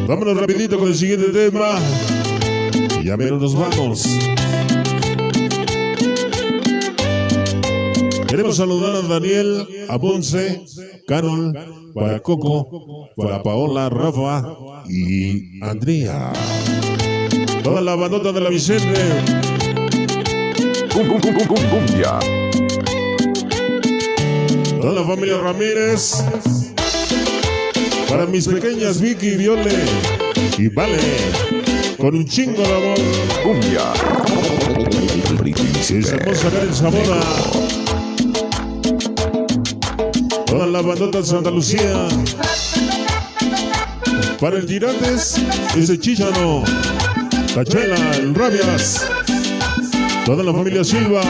Vámonos rapidito con el siguiente tema. Y ya menos nos vamos. Queremos saludar a Daniel, a Ponce, Carol, para Coco, para Paola, Rafa y Andrea. Toda la bandota de la Vicente. Cumbia. Toda la familia Ramírez. Para mis pequeñas Vicky, Viole y Vale. Con un chingo de amor. Cumbia. Y se hermosa Karen Zamora. Toda la bandota de Santa Lucía. Para el Tirantes, ese Chícharo. Cachela, el Rabias. Toda la familia Silva.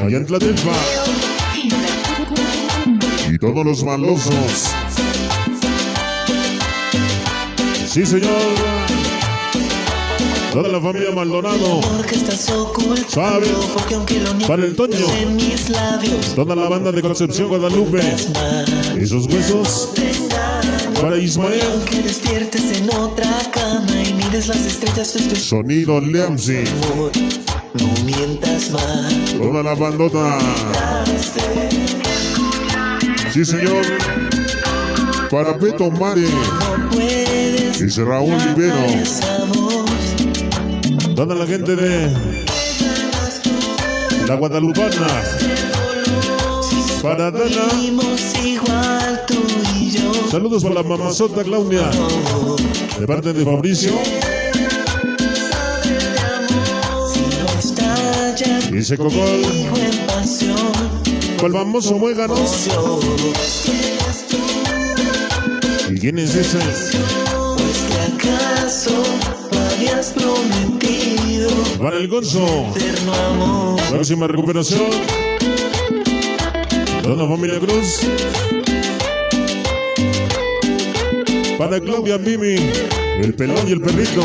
Allá en Tlatilpa. Y todos los malosos. Sí, señor. Toda la familia Maldonado. Suave. Para el Toño. Toda la banda de Concepción, Guadalupe. Esos huesos. Para Ismael. Que despiertes en otra cama y mires las estrellas. Sonido Leamsi. No mientas más. Toda la bandota. Sí, señor. Para Beto Mare. No puedes. Y Raúl Rivero. Toda la gente de la Guadalupana. Para Dana. Igual tú y yo. Saludos para la mamazota Claudia. De parte de Fabricio. Dice Cocol. Con el famoso Muéganos. ¿Y quién es ese? Pues que acaso habías prometido Para el Gonzo. eterno amor. Próxima recuperación. Toda la familia Cruz. Para Claudia Mimi. El pelón y el perrito.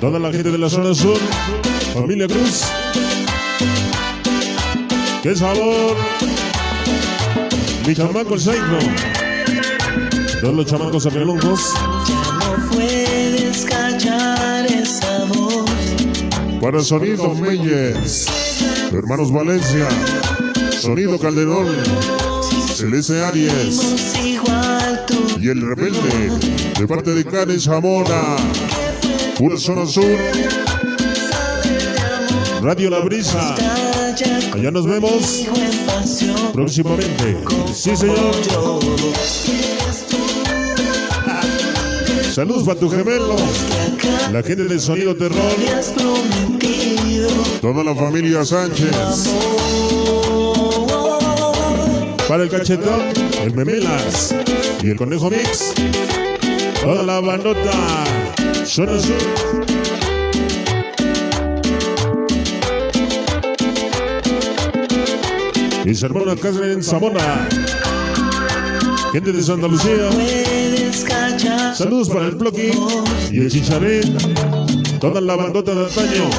Toda la gente de la zona sur. Familia Cruz. ¡Qué sabor! Mi chamaco el Saino. Todos los chamacos arreglongos. Ya no puedes callar esa voz. Para Sonido Meyes. Hermanos Valencia. Sonido Calderón. Celeste Aries. Igual tú. Y el rebelde. De parte de Karen Zamora. Pura zona sur. Radio La Brisa. Allá nos vemos próximamente. Sí, señor. Saludos para tu gemelo. La gente de Sonido Terror. Toda la familia Sánchez. Para el Cachetón, el Memelas y el Conejo Mix. Toda la bandota. Zona Sur. Y su hermana Catherine Zamora. Gente de Santa Lucía. Saludos para el Ploqui y el Chicharet. Toda la bandota de antaño.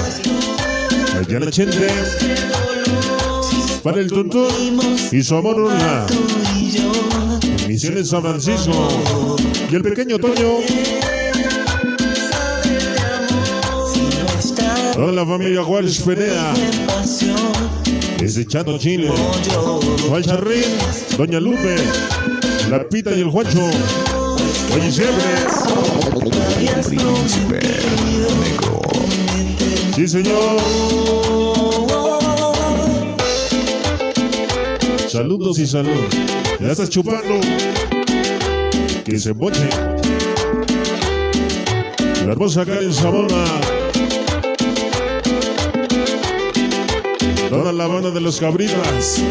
Allá la gente. Para el Tuntún y su amor Urla. Misiones San Francisco. Y el pequeño Toño. Toda la familia Juárez Perea. Ese Chato Chile. Juan Charrín. Doña Lupe. La Pita y el Juancho. Oye, siempre. Príncipe negro. Sí, señor. Saludos y salud. Ya estás chupando. Que se boche. La hermosa Karen Zamora. Toda la banda de los Cabritas.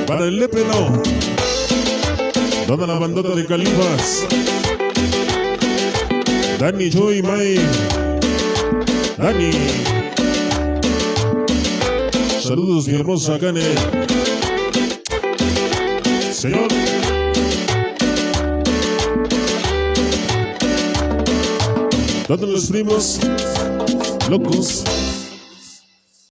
Para el Lépelo. Toda la bandota de Califas. Dani, Joy, May. Dani. Saludos, mi hermosa Cane. Señor. Todos los primos locos.